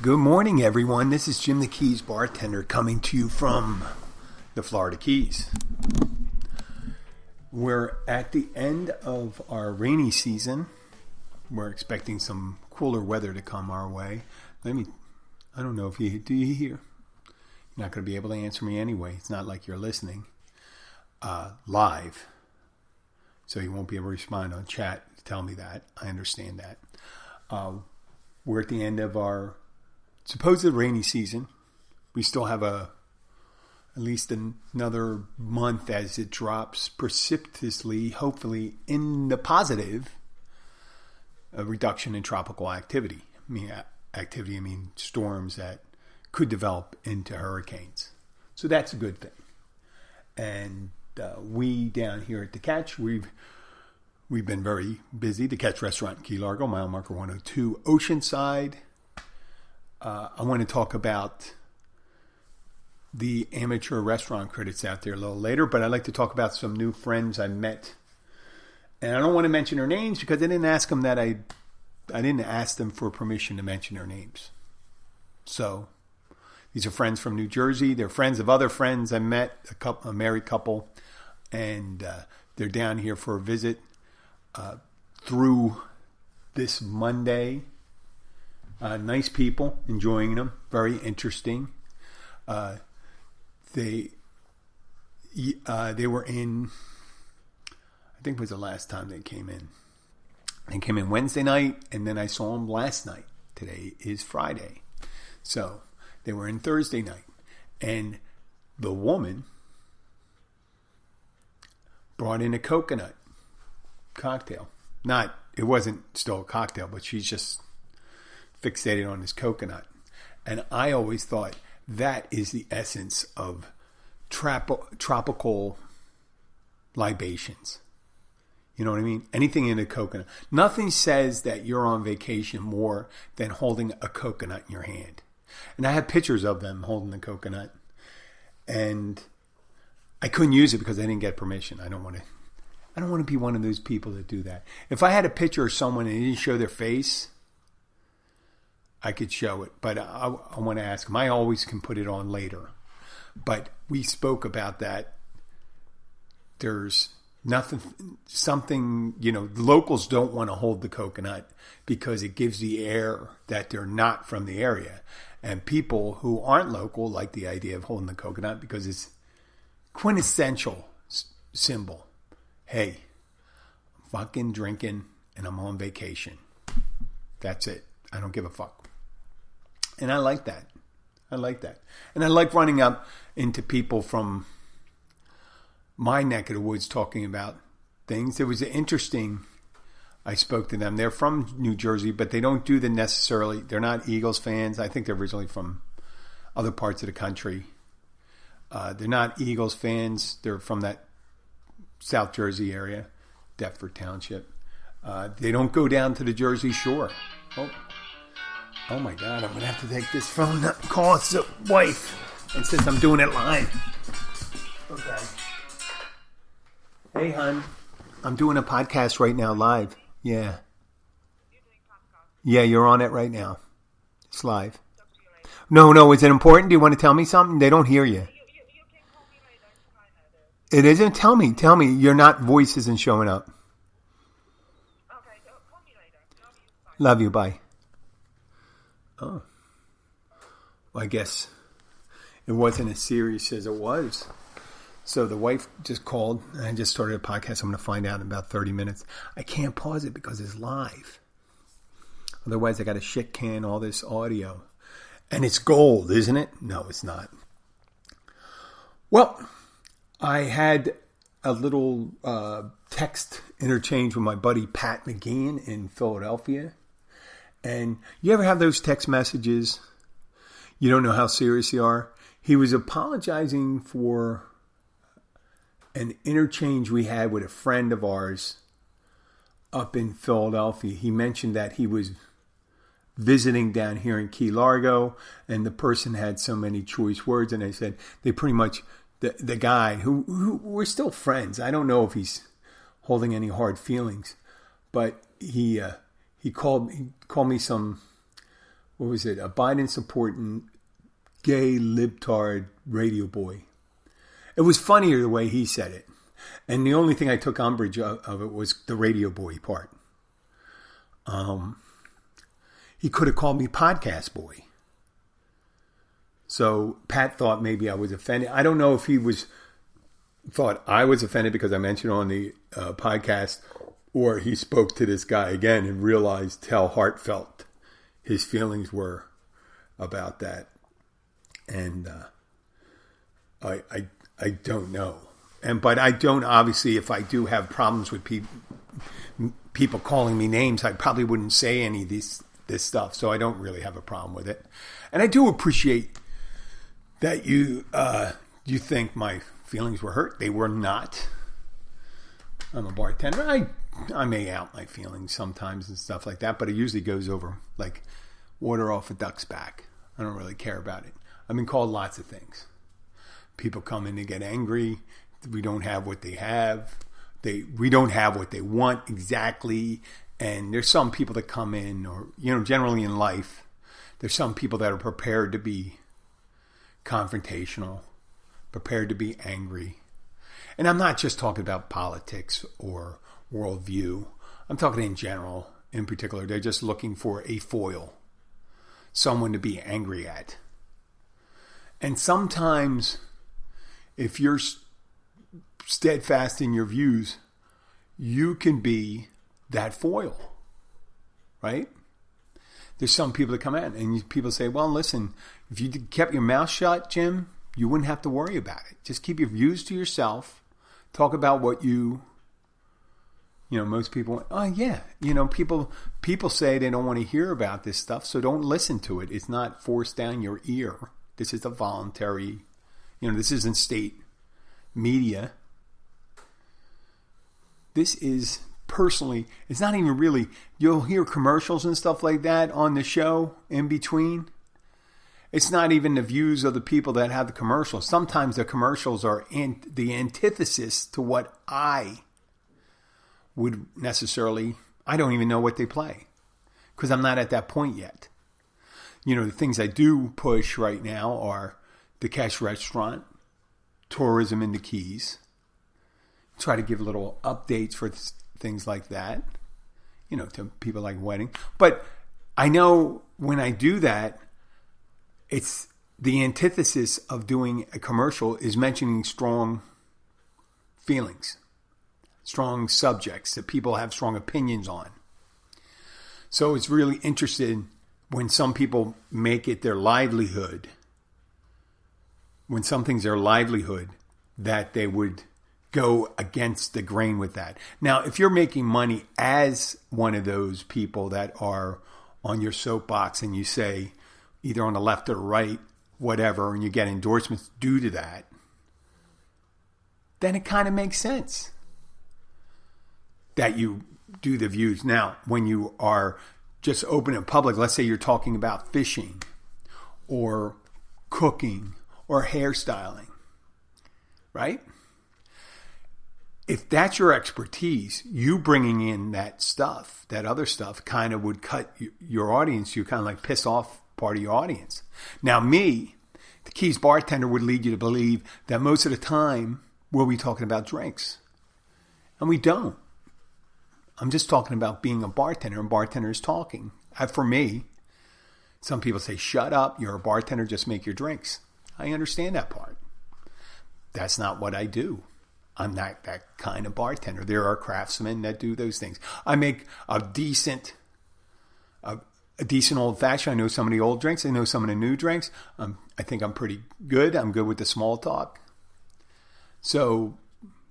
Good morning, everyone. This is Jim the Keys Bartender coming to you from the Florida Keys. We're at the end of our rainy season. We're expecting some cooler weather to come our way. I don't know if do you hear? You're not going to be able to answer me anyway. It's not like you're listening live. So you won't be able to respond on chat to tell me that. I understand that. We're at the end of our supposed rainy season. We still have at least another month as it drops precipitously, hopefully in the positive, a reduction in tropical activity. I mean storms that could develop into hurricanes. So that's a good thing. And we down here at the Catch, we've been very busy. The Catch Restaurant in Key Largo, mile marker 102, Oceanside. I want to talk about the amateur restaurant critics out there a little later, but I'd like to talk about some new friends I met. And I don't want to mention their names because I didn't ask them I didn't ask them for permission to mention their names. So these are friends from New Jersey. They're friends of other friends I met, a married couple, and they're down here for a visit through this Monday. Nice people, enjoying them, very interesting. They were in, I think it was the last time they came in. They came in Wednesday night, and then I saw them last night. Today is Friday. So they were in Thursday night. And the woman brought in a coconut cocktail. It wasn't still a cocktail, but she's just fixated on this coconut. And I always thought that is the essence of tropical libations. You know what I mean? Anything in a coconut. Nothing says that you're on vacation more than holding a coconut in your hand. And I have pictures of them holding the coconut. And I couldn't use it because I didn't get permission. I don't want to be one of those people that do that. If I had a picture of someone and they didn't show their face, I could show it, but I want to ask them. I always can put it on later. But we spoke about that. There's something, the locals don't want to hold the coconut because it gives the air that they're not from the area. And people who aren't local like the idea of holding the coconut because it's quintessential symbol. Hey, I'm fucking drinking and I'm on vacation. That's it. I don't give a fuck. And I like that. And I like running up into people from my neck of the woods talking about things. It was interesting. I spoke to them. They're from New Jersey, but they don't do they're not Eagles fans. I think they're originally from other parts of the country. They're not Eagles fans. They're from that South Jersey area, Deptford Township. They don't go down to the Jersey Shore. Oh my God, I'm going to have to take this phone and call its wife. And since I'm doing it live. Okay. Hey, hon. I'm doing a podcast right now live. Yeah. You're doing podcast? Yeah, you're on it right now. It's live. Talk to you later. No, is it important? Do you want to tell me something? They don't hear you. You can call me later. It's fine. It isn't? Tell me. Your voice isn't showing up. Okay, call me later. Love you. Bye. Oh. Well, I guess it wasn't as serious as it was. So the wife just called. And I just started a podcast. I'm going to find out in about 30 minutes. I can't pause it because it's live. Otherwise, I got to shit can all this audio. And it's gold, isn't it? No, it's not. Well, I had a little text interchange with my buddy Pat McGeehan in Philadelphia. And you ever have those text messages? You don't know how serious they are. He was apologizing for an interchange we had with a friend of ours up in Philadelphia. He mentioned that he was visiting down here in Key Largo, and the person had so many choice words, and they said they pretty much, the guy who we're still friends. I don't know if he's holding any hard feelings, but he called me some what was it? A Biden supporting gay libtard radio boy. It was funnier the way he said it. And the only thing I took umbrage of it was the radio boy part. He could have called me podcast boy. So Pat thought maybe I was offended. I don't know if he thought I was offended because I mentioned on the podcast, or he spoke to this guy again and realized how heartfelt his feelings were about that. And I don't know. But I don't, obviously, if I do have problems with people calling me names, I probably wouldn't say any of this stuff. So I don't really have a problem with it. And I do appreciate that you think my feelings were hurt. They were not. I'm a bartender. I may out my feelings sometimes and stuff like that, but it usually goes over like water off a duck's back. I don't really care about it. I've been called lots of things. People come in to get angry. We don't have what they have. We don't have what they want exactly. And there's some people that come in, or, generally in life, there's some people that are prepared to be confrontational, prepared to be angry. And I'm not just talking about politics or worldview. I'm talking in general, in particular. They're just looking for a foil, someone to be angry at. And sometimes, if you're steadfast in your views, you can be that foil, right? There's some people that come in and people say, well, listen, if you kept your mouth shut, Jim, you wouldn't have to worry about it. Just keep your views to yourself. Talk about what most people, people say they don't want to hear about this stuff, so don't listen to it. It's not forced down your ear. This is a voluntary, this isn't state media. This is personally, it's not even really, you'll hear commercials and stuff like that on the show in between. It's not even the views of the people that have the commercials. Sometimes the commercials are the antithesis to what I would necessarily, I don't even know what they play because I'm not at that point yet. The things I do push right now are the Cash Restaurant, tourism in the Keys. Try to give little updates for things like that, to people like wedding. But I know when I do that, it's the antithesis of doing a commercial is mentioning strong feelings, strong subjects that people have strong opinions on. So it's really interesting when some people make it their livelihood, when something's their livelihood, that they would go against the grain with that. Now, if you're making money as one of those people that are on your soapbox and you say either on the left or the right, whatever, and you get endorsements due to that, then it kind of makes sense that you do the views. Now, when you are just open in public, let's say you're talking about fishing or cooking or hairstyling, right? If that's your expertise, you bringing in that stuff, that other stuff, kind of would cut your audience. You kind of like piss off part of your audience. Now, me, the Keys bartender, would lead you to believe that most of the time we'll be talking about drinks. And we don't. I'm just talking about being a bartender, and bartenders talking. For me, some people say, shut up, you're a bartender, just make your drinks. I understand that part. That's not what I do. I'm not that kind of bartender. There are craftsmen that do those things. I make a decent old fashioned. I know some of the old drinks. I know some of the new drinks. I think I'm pretty good. I'm good with the small talk. So,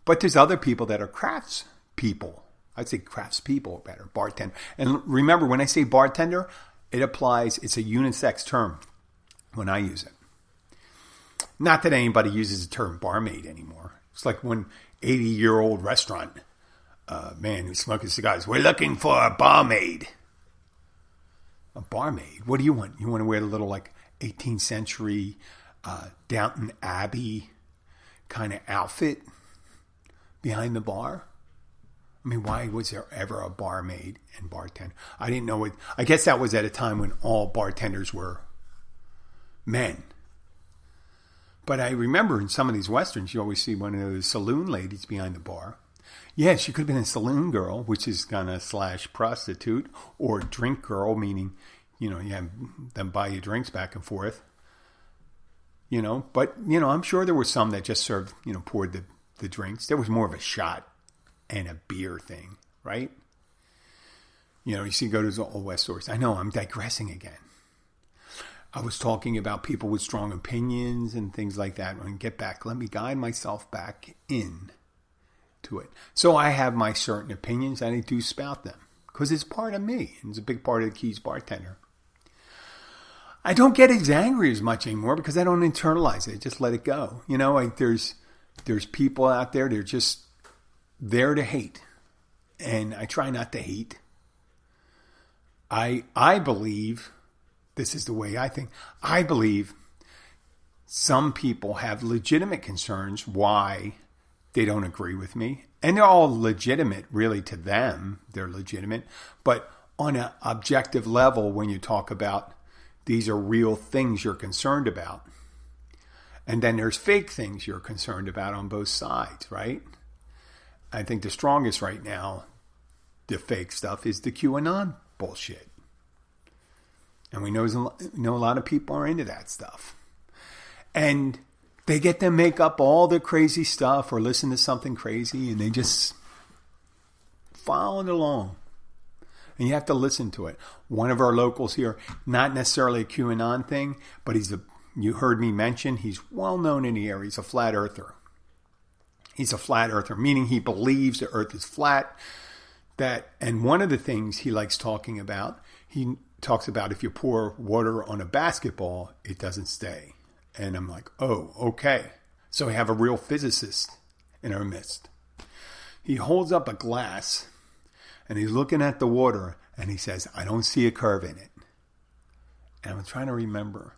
but there's other people that are crafts people. I'd say crafts people better, bartender. And remember, when I say bartender, it applies, it's a unisex term when I use it. Not that anybody uses the term barmaid anymore. It's like when 80-year-old restaurant man who's smoking cigars, we're looking for a barmaid. A barmaid? What do you want? You want to wear the little like 18th century Downton Abbey kind of outfit behind the bar? I mean, why was there ever a barmaid and bartender? I didn't know it. I guess that was at a time when all bartenders were men. But I remember in some of these westerns, you always see one of those saloon ladies behind the bar. Yeah, she could have been a saloon girl, which is kind of / prostitute, or drink girl, meaning, you have them buy you drinks back and forth. But, I'm sure there were some that just served, poured the drinks. There was more of a shot and a beer thing, right? You see, go to the old West stores. I know, I'm digressing again. I was talking about people with strong opinions and things like that. When I get back, let me guide myself back in to it. So I have my certain opinions and I do spout them because it's part of me. It's a big part of the Keys Bartender. I don't get as angry as much anymore because I don't internalize it. I just let it go. There's people out there, they're just there to hate. And I try not to hate. I believe, this is the way I think, I believe some people have legitimate concerns why they don't agree with me. And they're all legitimate, really, to them. They're legitimate. But on an objective level, when you talk about these are real things you're concerned about. And then there's fake things you're concerned about on both sides, right? I think the strongest right now, the fake stuff, is the QAnon bullshit. And we know a lot of people are into that stuff. And they get to make up all the crazy stuff or listen to something crazy and they just follow it along. And you have to listen to it. One of our locals here, not necessarily a QAnon thing, but you heard me mention, he's well known in the area. He's a flat earther. He's a flat earther, meaning he believes the earth is flat. And one of the things he likes talking about, he talks about if you pour water on a basketball, it doesn't stay. And I'm like, oh, okay. So we have a real physicist in our midst. He holds up a glass and he's looking at the water and he says, I don't see a curve in it. And I'm trying to remember.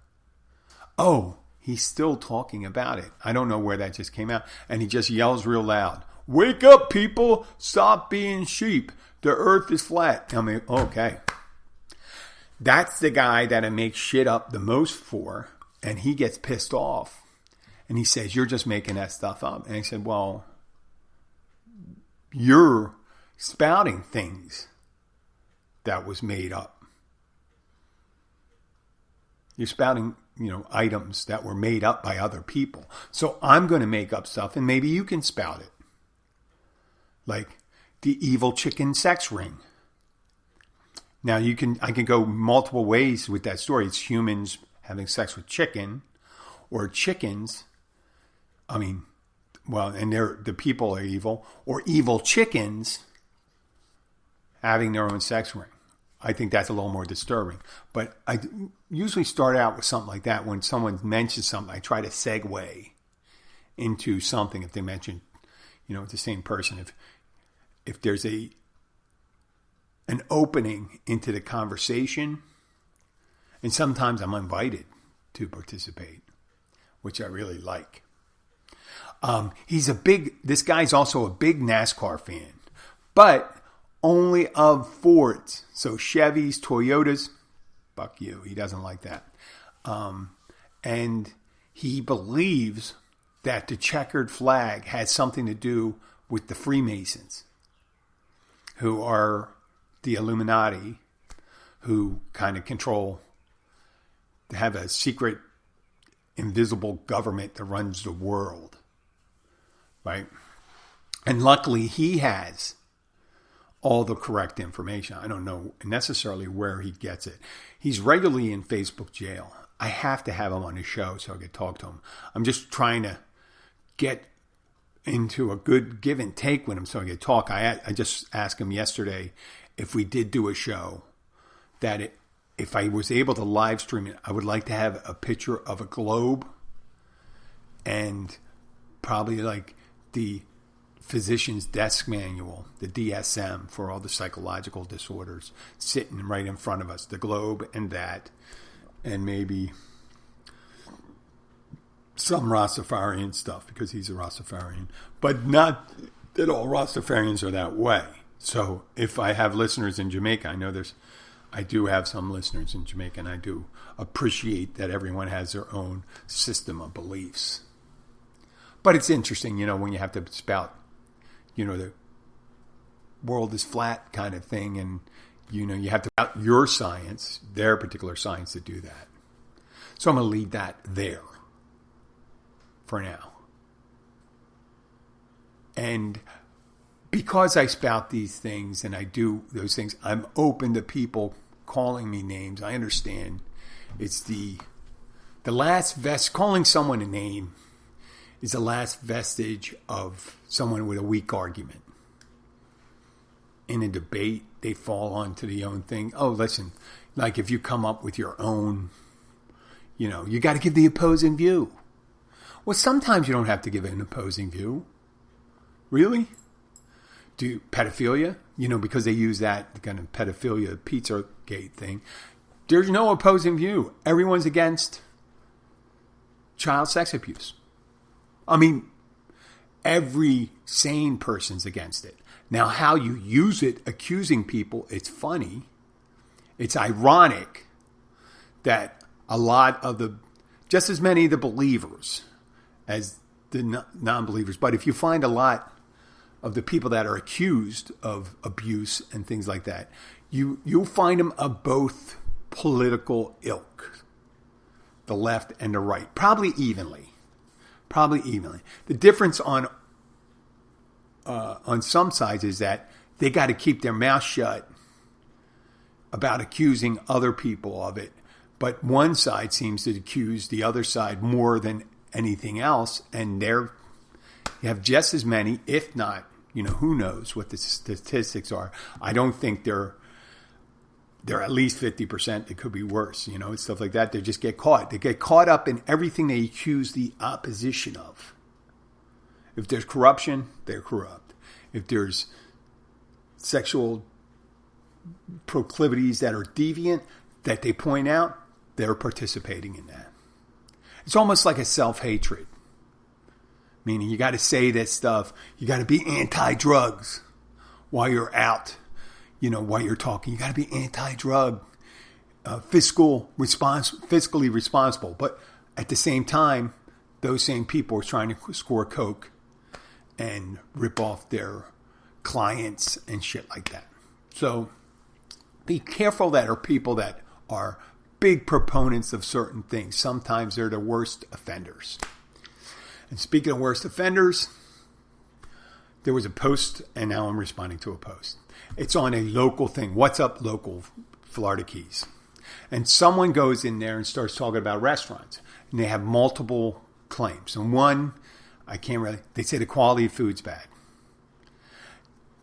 Oh, he's still talking about it. I don't know where that just came out. And he just yells real loud, wake up, people. Stop being sheep. The earth is flat. I mean, okay. That's the guy that I make shit up the most for. And he gets pissed off. And he says, you're just making that stuff up. And I said, well, you're spouting things that was made up. You're spouting, items that were made up by other people. So I'm going to make up stuff and maybe you can spout it. Like the evil chicken sex ring. Now I can go multiple ways with that story. It's humans having sex with chicken or chickens. And the people are evil, or evil chickens having their own sex ring. I think that's a little more disturbing. But I usually start out with something like that. When someone mentions something, I try to segue into something. If they mention, the same person, if there's an opening into the conversation, and sometimes I'm invited to participate, which I really like. This guy's also a big NASCAR fan, but only of Fords. So Chevys, Toyotas, fuck you. He doesn't like that. And he believes that the checkered flag has something to do with the Freemasons, who are the Illuminati, who kind of have a secret, invisible government that runs the world. Right? And luckily he has all the correct information. I don't know necessarily where he gets it. He's regularly in Facebook jail. I have to have him on the show so I can talk to him. I'm just trying to get into a good give and take with him so I can talk. I just asked him yesterday if we did do a show that if I was able to live stream it, I would like to have a picture of a globe and probably like the physician's desk manual, the DSM for all the psychological disorders, sitting right in front of us, the globe and that, and maybe some Rastafarian stuff because he's a Rastafarian, but not that all Rastafarians are that way. So if I have listeners in Jamaica, I do have some listeners in Jamaica, and I do appreciate that everyone has their own system of beliefs. But it's interesting, when you have to spout, the world is flat kind of thing, and, you have to spout your science, their particular science, to do that. So I'm going to leave that there for now. And because I spout these things and I do those things, I'm open to people calling me names. I understand it's the last calling someone a name is the last vestige of someone with a weak argument. In a debate, they fall onto the own thing. Oh, listen, like if you come up with your own, you got to give the opposing view. Well, sometimes you don't have to give an opposing view. Really? Do pedophilia? Because they use that kind of pedophilia Pizzagate thing. There's no opposing view. Everyone's against child sex abuse. I mean, every sane person's against it. Now, how you use it, accusing people, it's funny. It's ironic that a lot of just as many of the believers as the non-believers, but if you find a lot of the people that are accused of abuse and things like that, you'll find them of both political ilk, the left and the right, probably evenly. The difference on some sides is that they got to keep their mouth shut about accusing other people of it, but one side seems to accuse the other side more than anything else, and you have just as many, if not, who knows what the statistics are. I don't think they're at least 50%. It could be worse, and stuff like that. They just get caught. They get caught up in everything they accuse the opposition of. If there's corruption, they're corrupt. If there's sexual proclivities that are deviant that they point out, they're participating in that. It's almost like a self-hatred. Meaning you got to say this stuff. You got to be anti-drugs while you're out. While you're talking. You got to be anti-drug, fiscally responsible. But at the same time, those same people are trying to score coke and rip off their clients and shit like that. So be careful that are people that are big proponents of certain things. Sometimes they're the worst offenders. And speaking of worst offenders, there was a post, and now I'm responding to a post. It's on a local thing. What's up, local Florida Keys? And someone goes in there and starts talking about restaurants. And they have multiple claims. And one, they say the quality of food's bad.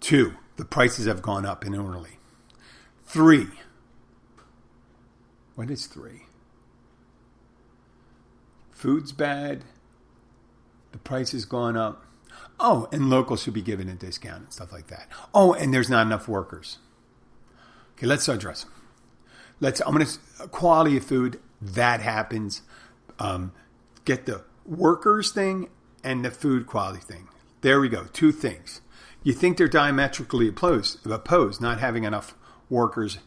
2, the prices have gone up enormously. 3, what is 3? Food's bad. The price has gone up. Oh, and locals should be given a discount and stuff like that. Oh, and there's not enough workers. Okay, let's address them. Quality of food, that happens. Get the workers thing and the food quality thing. There we go. 2 things. You think they're diametrically opposed, not having enough workers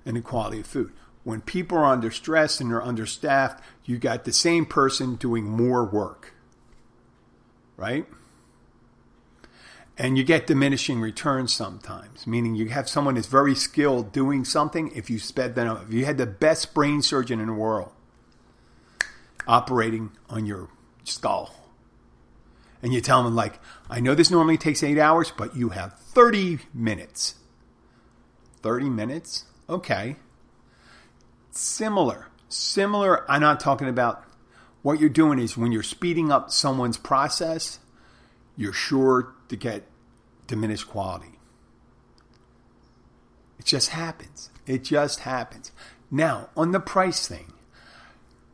and the quality of food. When people are under stress and they're understaffed, you got the same person doing more work. Right? And you get diminishing returns sometimes, meaning you have someone that's very skilled doing something. If you had the best brain surgeon in the world operating on your skull, and you tell them, I know this normally takes 8 hours, but you have 30 minutes. 30 minutes? Okay. Similar. I'm not talking about what you're doing is when you're speeding up someone's process, you're sure to get diminished quality. It just happens. Now, on the price thing,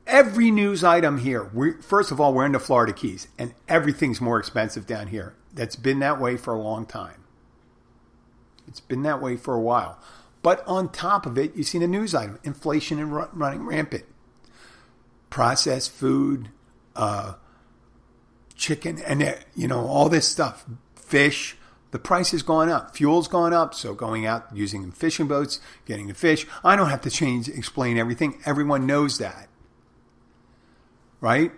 every news item here, first of all, we're in the Florida Keys, and everything's more expensive down here. That's been that way for a long time. It's been that way for a while. But on top of it, you see the news item, inflation and running rampant. Processed food, chicken, and all this stuff. fish, the price has gone up. Fuel's gone up, so going out, using fishing boats, getting the fish. I don't have to explain everything. Everyone knows that. Right?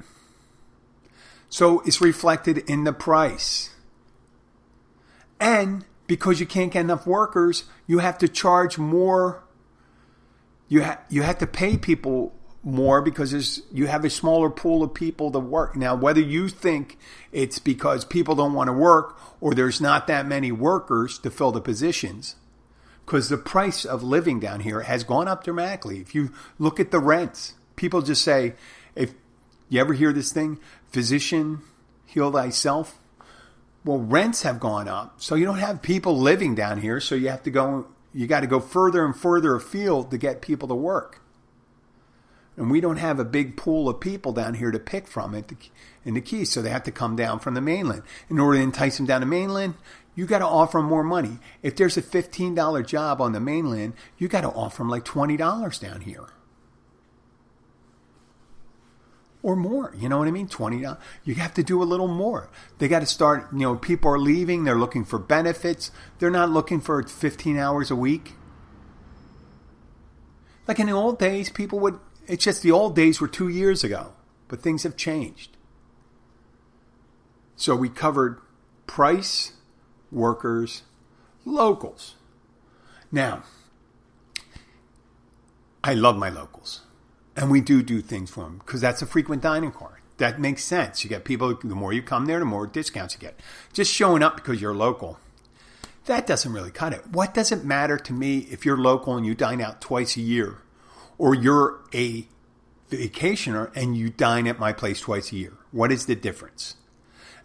So it's reflected in the price. And because you can't get enough workers, you have to charge more. You have to pay people more because you have a smaller pool of people to work. Now, whether you think it's because people don't want to work or there's not that many workers to fill the positions, because the price of living down here has gone up dramatically. If you look at the rents, people just say, if you ever hear this thing, physician, heal thyself. Well, rents have gone up, so you don't have people living down here, so you got to go further and further afield to get people to work. And we don't have a big pool of people down here to pick from in the Keys, so they have to come down from the mainland. In order to entice them down the mainland, you got to offer them more money. If there's a $15 job on the mainland, you got to offer them like $20 down here. Or more, you know what I mean? $20. You have to do a little more. They got to start, people are leaving. They're looking for benefits. They're not looking for 15 hours a week. Like in the old days, it's just the old days were 2 years ago. But things have changed. So we covered price, workers, locals. Now, I love my locals. And we do things for them because that's a frequent dining card. That makes sense. You get people, the more you come there, the more discounts you get. Just showing up because you're local, that doesn't really cut it. What does it matter to me if you're local and you dine out twice a year, or you're a vacationer and you dine at my place twice a year? What is the difference?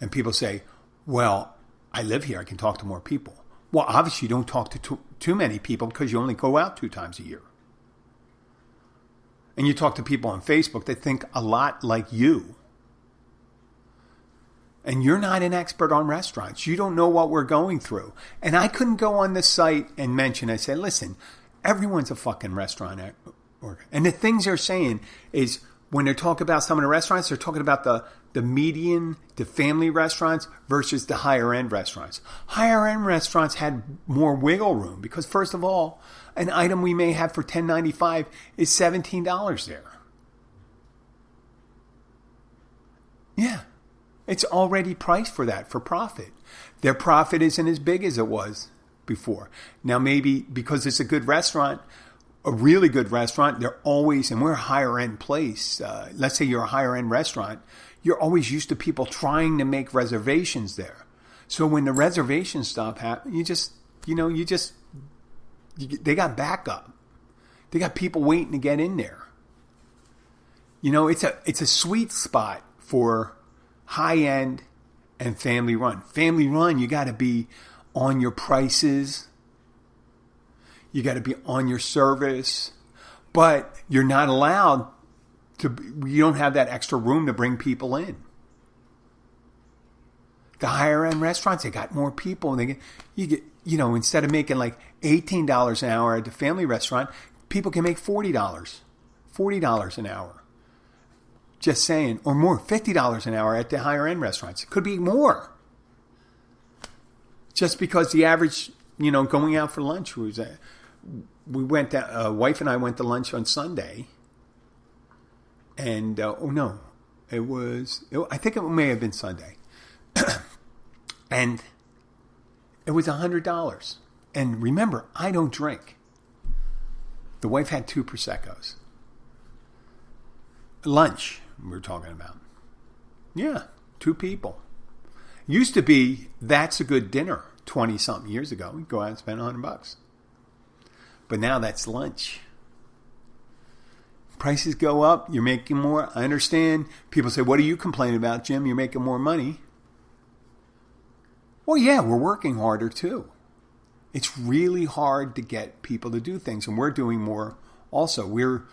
And people say, well, I live here. I can talk to more people. Well, obviously you don't talk to too many people because you only go out 2 times a year. And you talk to people on Facebook that think a lot like you. And you're not an expert on restaurants. You don't know what we're going through. And I couldn't go on the site and mention, I said, listen, everyone's a fucking restaurant. And the things they're saying is when they talk about some of the restaurants, they're talking about the median, the family restaurants versus the higher end restaurants. Higher end restaurants had more wiggle room because, first of all, an item we may have for $10.95 is $17 there. Yeah, it's already priced for that, for profit. Their profit isn't as big as it was before. Now, maybe because it's a good restaurant, a really good restaurant, they're always, and we're a higher end place. Let's say you're a higher end restaurant, you're always used to people trying to make reservations there. So when the reservations stop happening, they got backup. They got people waiting to get in there. It's a sweet spot for high end and family run. Family run, you got to be on your prices. You got to be on your service, but you're not allowed to. You don't have that extra room to bring people in. The higher end restaurants, they got more people, and you get instead of making like $18 an hour at the family restaurant, people can make $40 an hour. Just saying, or more, $50 an hour at the higher end restaurants. It could be more. Just because the average, going out for lunch was. We went. Wife and I went to lunch on Sunday, and I think it may have been Sunday, and it was $100. And remember, I don't drink. The wife had 2 Prosecco's. Lunch we were talking about. Yeah, 2 people. Used to be that's a good dinner 20 something years ago. We'd go out and spend $100. But now that's lunch. Prices go up. You're making more. I understand. People say, what are you complaining about, Jim? You're making more money. Well, yeah, we're working harder too. It's really hard to get people to do things. And we're doing more also. We're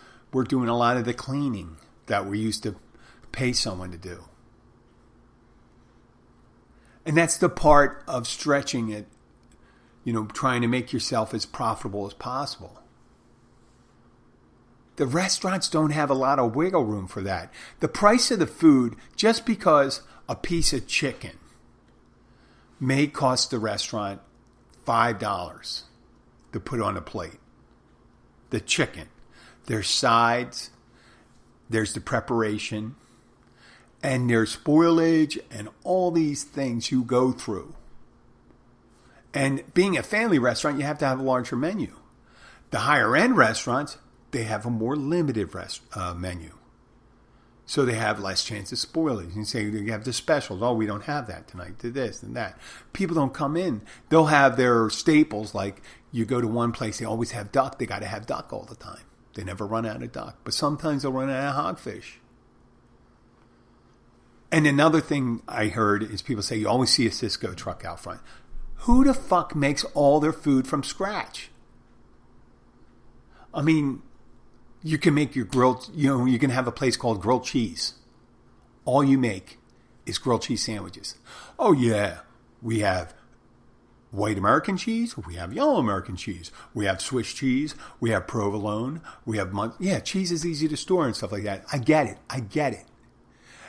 doing a lot of the cleaning that we used to pay someone to do. And that's the part of stretching it. Trying to make yourself as profitable as possible. The restaurants don't have a lot of wiggle room for that. The price of the food, just because a piece of chicken may cost the restaurant $5 to put on a plate. The chicken. There's sides. There's the preparation. And there's spoilage and all these things you go through. And being a family restaurant, you have to have a larger menu. The higher end restaurants, they have a more limited menu. So they have less chance of spoilage. You say you have the specials. Oh, we don't have that tonight. Do this and that. People don't come in. They'll have their staples. Like you go to one place, they always have duck. They got to have duck all the time. They never run out of duck. But sometimes they'll run out of hogfish. And another thing I heard is people say you always see a Cisco truck out front. Who the fuck makes all their food from scratch? I mean, you can make your grilled, you can have a place called Grilled Cheese. All you make is grilled cheese sandwiches. Oh yeah, we have white American cheese, we have yellow American cheese, we have Swiss cheese, we have provolone, we have cheese is easy to store and stuff like that. I get it.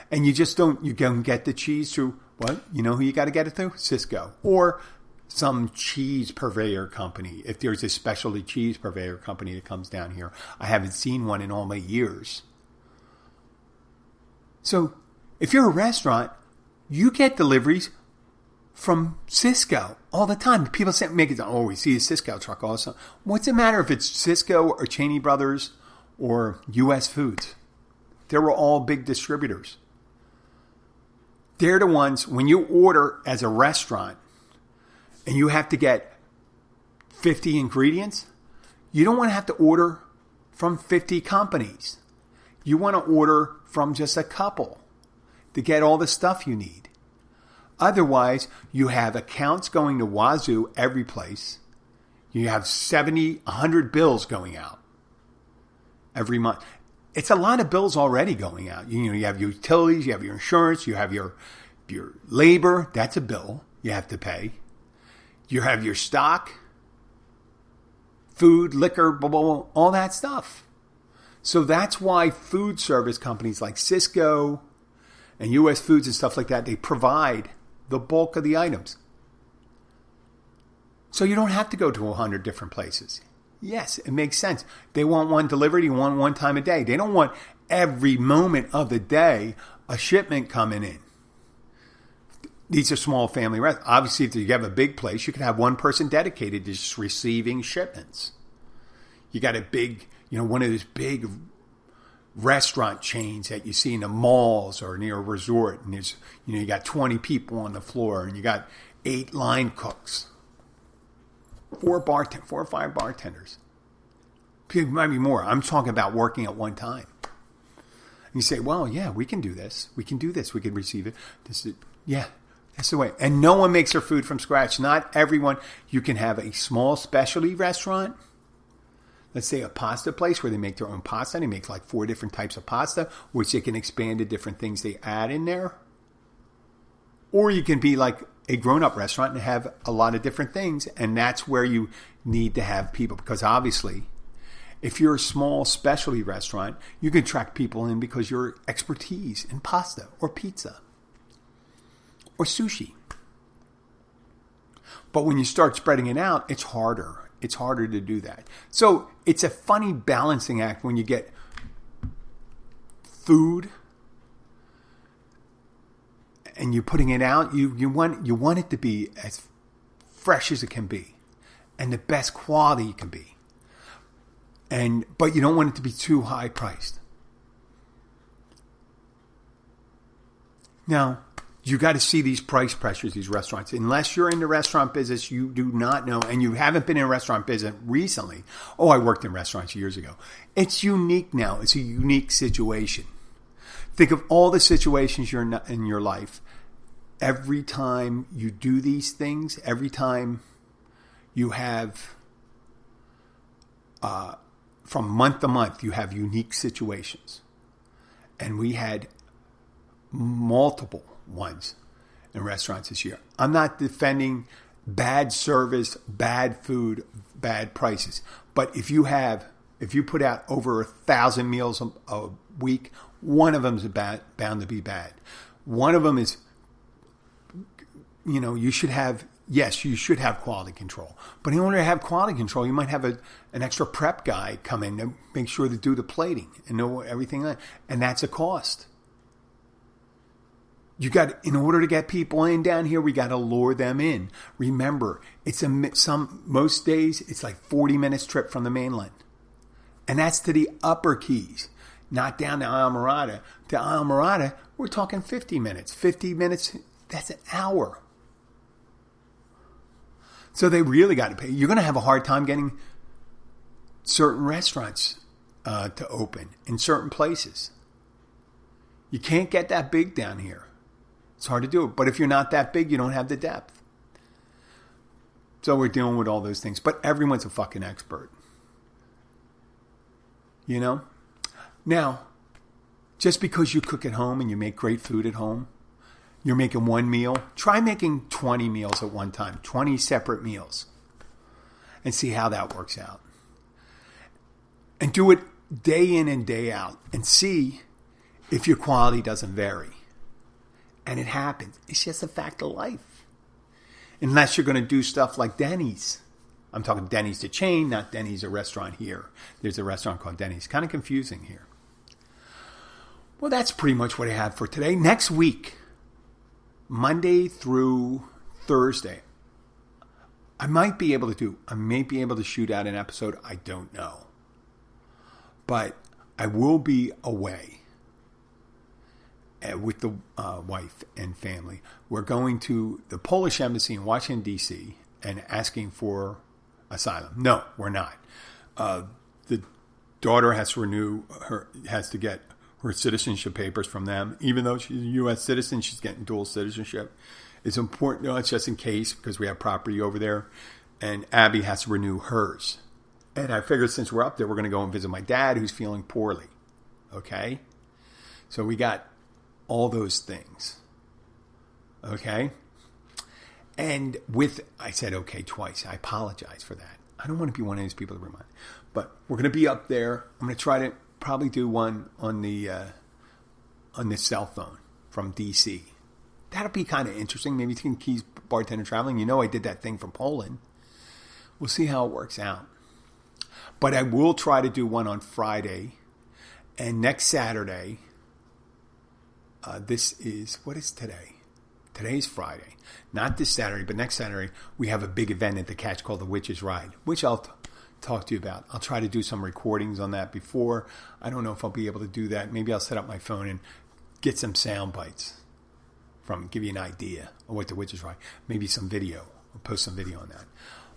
And you just you can get the cheese through what? You know who you got to get it through? Cisco. Or some cheese purveyor company. If there's a specialty cheese purveyor company that comes down here. I haven't seen one in all my years. So if you're a restaurant, you get deliveries from Cisco all the time. People say, we see a Cisco truck also. What's it matter if it's Cisco or Cheney Brothers or U.S. Foods? They were all big distributors. They're the ones, when you order as a restaurant and you have to get 50 ingredients, you don't want to have to order from 50 companies. You want to order from just a couple to get all the stuff you need. Otherwise, you have accounts going to Wazoo every place. You have 70, 100 bills going out every month. It's a lot of bills already going out. You have your utilities, you have your insurance, you have your labor. That's a bill you have to pay. You have your stock, food, liquor, blah, blah, blah, all that stuff. So that's why food service companies like Cisco and U.S. Foods and stuff like that, they provide the bulk of the items. So you don't have to go to 100 different places. Yes, it makes sense. They want one delivered. You want one time a day. They don't want every moment of the day a shipment coming in. These are small family restaurants. Obviously, if you have a big place, you can have one person dedicated to just receiving shipments. You got a big, one of those big restaurant chains that you see in the malls or near a resort. And there's, you got 20 people on the floor and you got 8 line cooks. 4 or 5 bartenders. It might be more. I'm talking about working at one time. And you say, well, yeah, we can do this. We can do this. We can receive it. That's the way. And no one makes their food from scratch. Not everyone. You can have a small specialty restaurant. Let's say a pasta place where they make their own pasta. They make like 4 different types of pasta, which they can expand to different things they add in there. Or you can be like a grown-up restaurant and have a lot of different things, and that's where you need to have people, because obviously if you're a small specialty restaurant, you can attract people in because your expertise in pasta or pizza or sushi. But when you start spreading it out, it's harder. It's harder to do that. So it's a funny balancing act when you get food and you're putting it out. You want it to be as fresh as it can be and the best quality it can be. But you don't want it to be too high priced. Now, you got to see these price pressures, these restaurants. Unless you're in the restaurant business, you do not know, and you haven't been in a restaurant business recently. Oh, I worked in restaurants years ago. It's unique now. It's a unique situation. Think of all the situations you're in your life. Every time you do these things, every time you have, from month to month, you have unique situations. And we had multiple ones in restaurants this year. I'm not defending bad service, bad food, bad prices. But if you put out over 1,000 meals a week, one of them is bound to be bad. One of them is you should have, yes, you should have quality control. But in order to have quality control, you might have an extra prep guy come in to make sure to do the plating and know everything. And that's a cost. In order to get people in down here, we got to lure them in. Remember, most days it's like 40 minutes trip from the mainland. And that's to the upper Keys, not down to Islamorada. To Islamorada, we're talking 50 minutes. 50 minutes, that's an hour. So they really got to pay. You're going to have a hard time getting certain restaurants to open in certain places. You can't get that big down here. It's hard to do it. But if you're not that big, you don't have the depth. So we're dealing with all those things. But everyone's a fucking expert. Now, just because you cook at home and you make great food at home, you're making one meal, try making 20 meals at one time, 20 separate meals, and see how that works out. And do it day in and day out and see if your quality doesn't vary. And it happens. It's just a fact of life. Unless you're going to do stuff like Denny's. I'm talking Denny's the chain, not Denny's a restaurant here. There's a restaurant called Denny's. Kind of confusing here. Well, that's pretty much what I have for today. Next week, Monday through Thursday, I may be able to shoot out an episode. I don't know. But I will be away with the wife and family. We're going to the Polish embassy in Washington, D.C. and asking for asylum. No, we're not. The daughter has to get her citizenship papers from them. Even though she's a U.S. citizen, she's getting dual citizenship. It's important. It's just in case because we have property over there. And Abby has to renew hers. And I figured since we're up there, we're going to go and visit my dad who's feeling poorly. Okay? So we got all those things. Okay? And I said okay twice. I apologize for that. I don't want to be one of these people to remind. But we're going to be up there. I'm going to try to probably do one on the cell phone from DC. That'll be kind of interesting. Maybe you can keep bartender traveling. I did that thing from Poland. We'll see how it works out. But I will try to do one on Friday. And next Saturday, what is today? Today's Friday. Not this Saturday, but next Saturday, we have a big event at the Catch called the Witch's Ride, which I'll talk to you about. I'll try to do some recordings on that before. I don't know if I'll be able to do that. Maybe I'll set up my phone and get some sound bites give you an idea of what the Witch's Ride. Maybe some video. I'll post some video on that.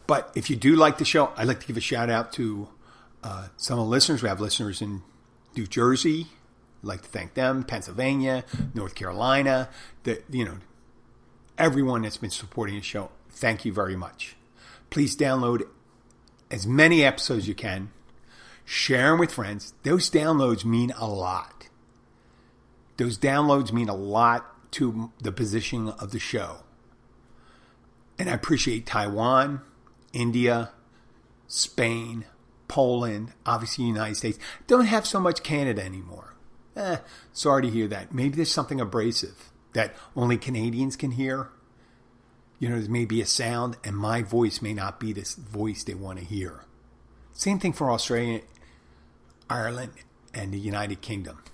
But if you do like the show, I'd like to give a shout out to some of the listeners. We have listeners in New Jersey. I'd like to thank them. Pennsylvania, North Carolina, everyone that's been supporting the show. Thank you very much. Please download as many episodes as you can. Share them with friends. Those downloads mean a lot. Those downloads mean a lot to the positioning of the show. And I appreciate Taiwan, India, Spain, Poland, obviously the United States. Don't have so much Canada anymore. Sorry to hear that. Maybe there's something abrasive that only Canadians can hear. There may be a sound, and my voice may not be this voice they want to hear. Same thing for Australia, Ireland, and the United Kingdom.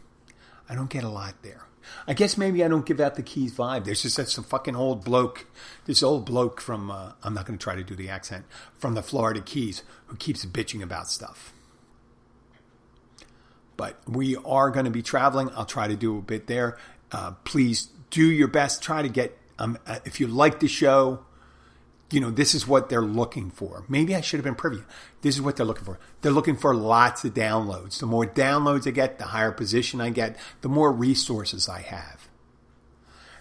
I don't get a lot there. I guess maybe I don't give out the Keys vibe. There's just such a fucking old bloke. This old bloke from, I'm not going to try to do the accent, from the Florida Keys who keeps bitching about stuff. But we are going to be traveling. I'll try to do a bit there. Please do your best. Try to get, if you like the show, this is what they're looking for. Maybe I should have been privy. This is what they're looking for. They're looking for lots of downloads. The more downloads I get, the higher position I get, the more resources I have.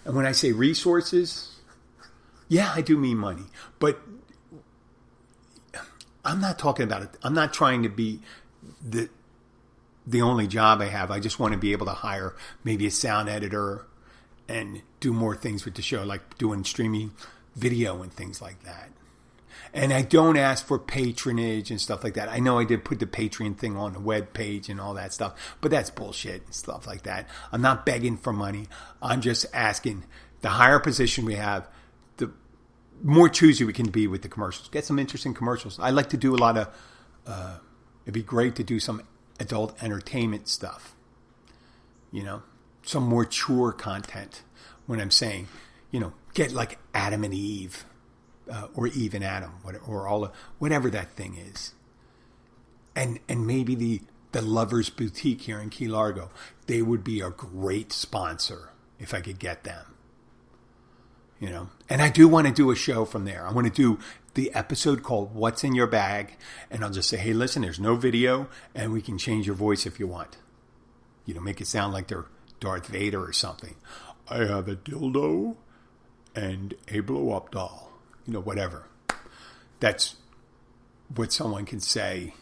And when I say resources, yeah, I do mean money. But I'm not talking about it. I'm not trying to be the only job I have. I just want to be able to hire maybe a sound editor and do more things with the show, like doing streaming video and things like that. And I don't ask for patronage and stuff like that. I know I did put the Patreon thing on the web page and all that stuff, but that's bullshit and stuff like that. I'm not begging for money. I'm just asking the higher position we have, the more choosy we can be with the commercials. Get some interesting commercials. I like to do a lot of, it'd be great to do some adult entertainment stuff. Some more mature content when I'm saying, get like Adam and Eve, or Eve and Adam, or whatever that thing is. And maybe the Lovers Boutique here in Key Largo, they would be a great sponsor if I could get them. And I do want to do a show from there. I want to do the episode called What's in Your Bag, and I'll just say, hey, listen, there's no video, and we can change your voice if you want. Make it sound like they're Darth Vader or something. I have a dildo and a blow-up doll. Whatever. That's what someone can say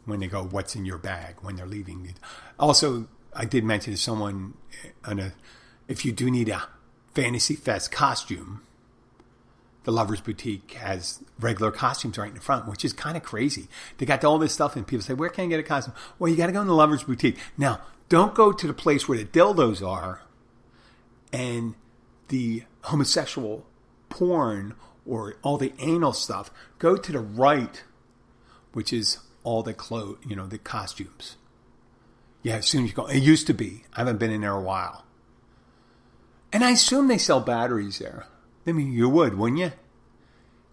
when they go, what's in your bag, when they're leaving. Also, I did mention to someone, if you do need a Fantasy Fest costume, the Lovers Boutique has regular costumes right in the front, which is kind of crazy. They got all this stuff, and people say, where can I get a costume? Well, you got to go in the Lovers Boutique. Now, don't go to the place where the dildos are and the homosexual porn or all the anal stuff. Go to the right, which is all the clothes, the costumes. Yeah, as soon as you go. It used to be. I haven't been in there a while. And I assume they sell batteries there. I mean, you would, wouldn't you?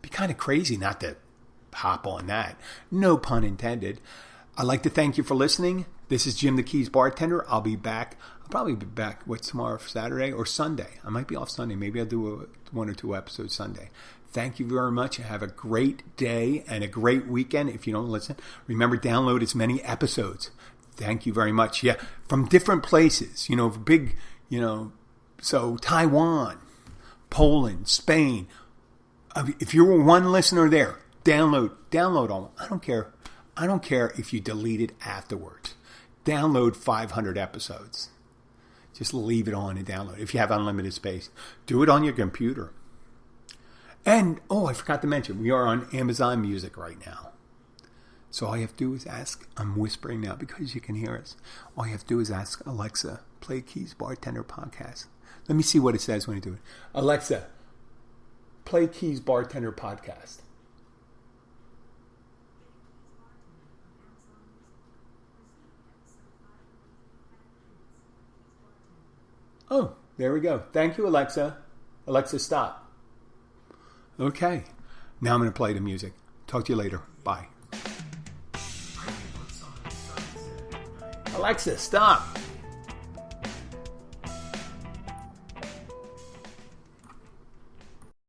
Be kind of crazy not to hop on that. No pun intended. I'd like to thank you for listening. This is Jim the Keys Bartender. I'll be back. I'll probably be back, tomorrow, Saturday or Sunday? I might be off Sunday. Maybe I'll do one or two episodes Sunday. Thank you very much. Have a great day and a great weekend. If you don't listen, remember, download as many episodes. Thank you very much. Yeah, from different places. Big, so Taiwan, Poland, Spain. If you were one listener there, download all. I don't care. I don't care if you delete it afterwards. Download 500 episodes. Just leave it on and download. If you have unlimited space, do it on your computer. And, I forgot to mention, we are on Amazon Music right now. So all you have to do is ask, I'm whispering now because you can hear us. All you have to do is ask Alexa, play Keys Bartender podcast. Let me see what it says when you do it. Alexa, play Keys Bartender podcast. Oh, there we go. Thank you, Alexa. Alexa, stop. Okay. Now I'm going to play the music. Talk to you later. Bye. Alexa, stop.